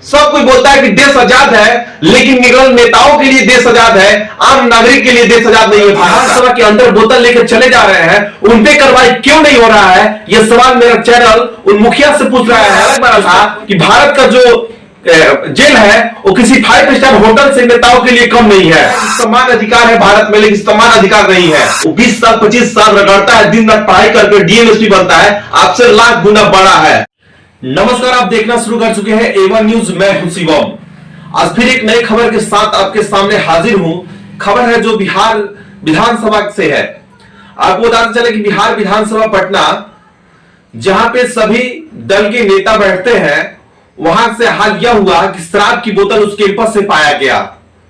सब कोई बोलता है कि देश आजाद है, लेकिन निगल नेताओं के लिए देश आजाद है, आम नागरिक के लिए देश आजाद नहीं है। विधानसभा के अंदर बोतल लेकर चले जा रहे हैं, उन पे कार्रवाई क्यों नहीं हो रहा है? यह सवाल मेरा चैनल उन मुखिया से पूछ रहा है। अलग बात था कि भारत का जो जेल है वो किसी 5 स्टार होटल से नेताओं के लिए कम नहीं है। समान अधिकार है भारत में, लेकिन समान अधिकार नहीं है। वो 20 साल 25 साल रगड़ता है, दिन रात पढ़ाई करके डीएमएसपी बनता है, आपसे लाख गुना बड़ा है। नमस्कार, आप देखना शुरू कर चुके हैं A1 न्यूज। मैं हूं शिवम। आज फिर एक नई खबर के साथ आपके सामने हाजिर हूं। खबर है जो बिहार विधानसभा से है। आपको बताते चले कि बिहार विधानसभा पटना, जहां पे सभी दल के नेता बैठते हैं, वहां से हाल यह हुआ कि शराब की बोतल उस कैंपस से पाया गया।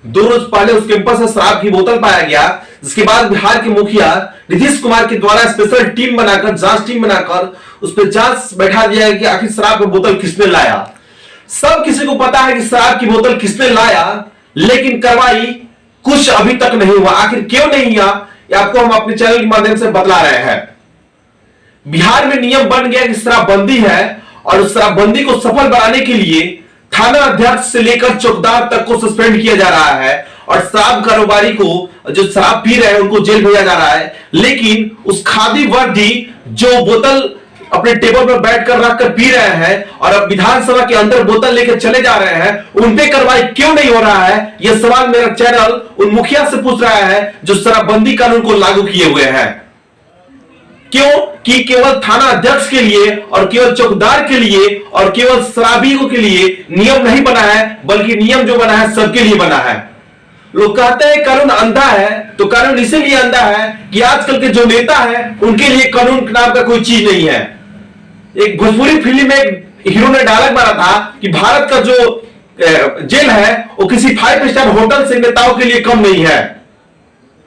2 रोज पहले उस कैंपस से शराब की बोतल पाया गया, जिसके बाद बिहार के मुखिया नीतीश कुमार के द्वारा स्पेशल टीम बनाकर, जांच टीम बनाकर उस पर जांच बैठा दिया है कि आखिर शराब की बोतल किसने लाया। सब किसी को पता है कि शराब की बोतल किसने लाया, लेकिन कार्रवाई कुछ अभी तक नहीं हुआ। आखिर क्यों नहीं हुआ, ये आपको हम अपने चैनल के माध्यम से बतला रहे हैं। बिहार में नियम बन गया कि शराबबंदी है, और उस शराबबंदी को सफल बनाने के लिए थाना अध्यक्ष से लेकर चौकीदार तक को सस्पेंड किया जा रहा है, और शराब कारोबारी को, जो शराब पी रहे हैं, उनको जेल भेजा जा रहा है। लेकिन उस खादी वर्दी जो बोतल अपने टेबल पर बैठकर रखकर पी रहे हैं और अब विधानसभा के अंदर बोतल लेकर चले जा रहे हैं, उन पे कार्रवाई क्यों नहीं हो रहा है? यह सवाल मेरा चैनल उन मुखिया से पूछ रहा है जो शराबबंदी कानून को लागू किए हुए हैं। क्यों कि केवल थाना अध्यक्ष के लिए और केवल चौकीदार के लिए और केवल शराबियों के लिए नियम नहीं बना है, बल्कि नियम जो बना है सबके लिए बना है। लोग कहते हैं कानून अंधा है, तो कानून इसीलिए अंधा है कि आजकल के जो नेता है उनके लिए कानून नाम का कोई चीज नहीं है। एक भोजपुरी फिल्म में हीरो ने डायलॉग मारा था कि भारत का जो जेल है वो किसी 5 स्टार होटल से नेताओं के लिए कम नहीं है।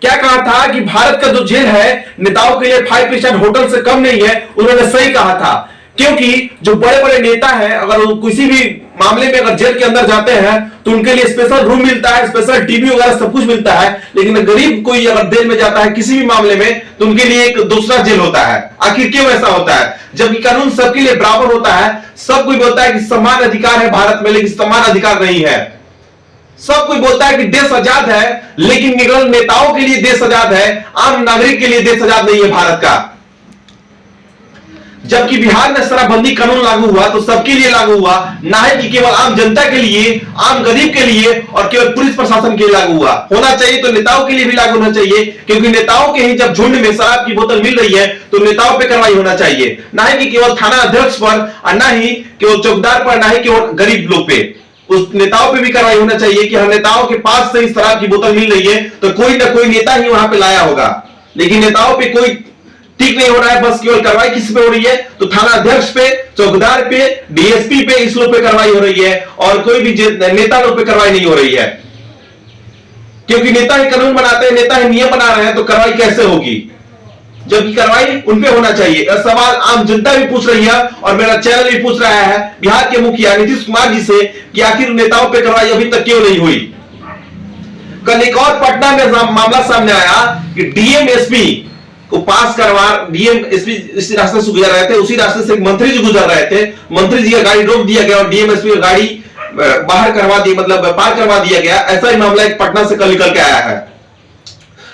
क्या कहा था कि भारत का जो जेल है नेताओं के लिए 5 स्टार होटल से कम नहीं है। उन्होंने सही कहा था, क्योंकि जो बड़े बड़े नेता हैं, अगर वो किसी भी मामले में अगर जेल के अंदर जाते हैं तो उनके लिए स्पेशल रूम मिलता है, स्पेशल टीवी वगैरह सब कुछ मिलता है। लेकिन गरीब कोई अगर जेल में जाता है किसी भी मामले में, तो उनके लिए एक दूसरा जेल होता है। आखिर क्यों ऐसा होता है? जबकि कानून सबके लिए बराबर होता है। सब कोई बोलता है कि समान अधिकार है भारत में, लेकिन समान अधिकार नहीं है। सब कोई बोलता है कि देश आजाद है, लेकिन निगल नेताओं के लिए देश आजाद है, आम नागरिक के लिए देश आजाद नहीं है भारत का। जबकि बिहार में शराबबंदी कानून लागू हुआ तो सबके लिए लागू हुआ, ना है कि केवल आम जनता के लिए, आम गरीब के लिए और केवल पुलिस प्रशासन के लिए लागू हुआ। होना चाहिए तो नेताओं के लिए भी लागू होना चाहिए, क्योंकि नेताओं के ही जब झुंड में शराब की बोतल मिल रही है तो नेताओं पर कार्रवाई होना चाहिए, ना है कि केवल थाना अध्यक्ष पर, और ना ही केवल चौकीदार पर, ना ही केवल गरीब लोग पे। उस नेताओं पे भी कार्रवाई होना चाहिए कि हर नेताओं के पास से इस शराब की बोतल मिल रही है तो कोई ना कोई नेता ही वहां पे लाया होगा। लेकिन नेताओं पे कोई ठीक नहीं हो रहा है, बस केवल कार्रवाई किस पे हो रही है? तो थाना अध्यक्ष पे, चौकीदार पे, डीएसपी पे, इस लोग पे कार्रवाई हो रही है, और कोई भी नेता लोग पे कार्रवाई नहीं हो रही है। क्योंकि नेता ही कानून बनाते हैं, नेता ही नियम बना रहे हैं, तो कार्रवाई कैसे होगी? जबकि कार्रवाई उनपे होना चाहिए। यह सवाल आम जनता भी पूछ रही है और मेरा चैनल भी पूछ रहा है बिहार के मुखिया नीतीश कुमार जी से कि आखिर नेताओं पे कार्रवाई अभी तक क्यों नहीं हुई। कल एक और पटना में मामला सामने आया कि डीएमएसपी को पास करवा, डीएमएसपी इस रास्ते से गुजर रहे थे, उसी रास्ते से एक मंत्री जी गुजर रहे थे, मंत्री जी का गाड़ी रोक दिया गया और डीएमएसपी की गाड़ी बाहर करवा दी, मतलब पार करवा दिया गया। ऐसा ही मामला एक पटना से कल निकल के आया है।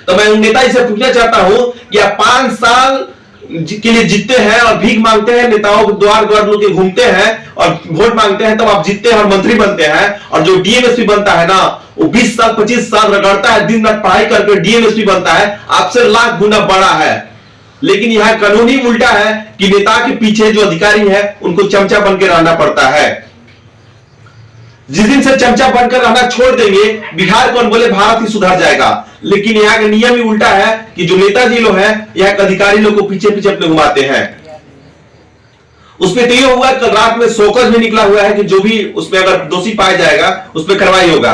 तो मैं उन नेता से पूछना चाहता हूं कि आप 5 साल के लिए जीतते हैं और भीख मांगते हैं, नेताओं के द्वार द्वार लोग घूमते हैं और वोट मांगते हैं, तब आप जीतते हैं और मंत्री बनते हैं। और जो डीएमएसपी बनता है ना, वो 20 साल 25 साल रगड़ता है, दिन रात पढ़ाई करके डीएमएसपी बनता है, आपसे लाख गुना बड़ा है। लेकिन यह कानून ही उल्टा है कि नेता के पीछे जो अधिकारी है उनको चमचा बनकर रहना पड़ता है। जिस दिन से चमचा बनकर रहना छोड़ देंगे, बिहार कौन बोले भारत ही सुधर जाएगा। लेकिन यहाँ का नियम ही उल्टा है कि जो नेताजी लोग हैं, यहाँ के अधिकारी लोग को पीछे पीछे अपने घुमाते हैं। उसमें तो ये हुआ, कल रात में शोकज भी निकला हुआ है कि जो भी उसमें अगर दोषी पाया जाएगा उस पर कार्रवाई होगा।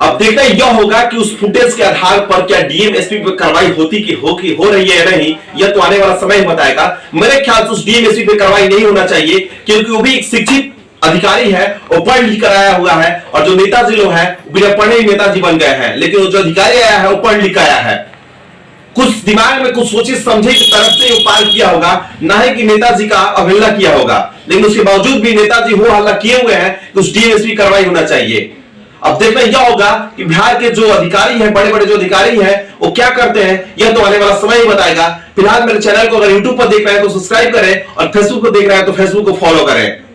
अब देखना यह होगा कि उस फुटेज के आधार पर क्या डीएमएसपी पर कार्रवाई होती कि हो रही है या नहीं, यह तो आने वाला समय बताएगा। मेरे ख्याल से उस डीएमएसपी पर कार्रवाई नहीं होना चाहिए, क्योंकि वो भी एक शिक्षित अधिकारी है, वो पढ़ लिख कर आया हुआ है, और जो नेताजी लोग हैं बिना पढ़े ही नेताजी बन गए हैं। लेकिन वो जो अधिकारी आया है वो पढ़ लिख आया है। कुछ दिमाग में कुछ सोचे समझे की तरफ से उपाय किया होगा, ना ही कि नेताजी का अवहेलना किया होगा। लेकिन उसके बावजूद भी नेताजी हो हल्ला किए हुए हैं कि उस डीएसपी कार्रवाई होना चाहिए। अब देखना यह होगा कि बिहार के जो अधिकारी हैं, बड़े बड़े जो अधिकारी हैं, वो क्या करते हैं, यह तो आने वाला समय ही बताएगा। फिलहाल मेरे चैनल को अगर यूट्यूब पर देख रहे हैं तो सब्सक्राइब करें और फेसबुक पर देख रहे हैं तो फेसबुक को फॉलो करें।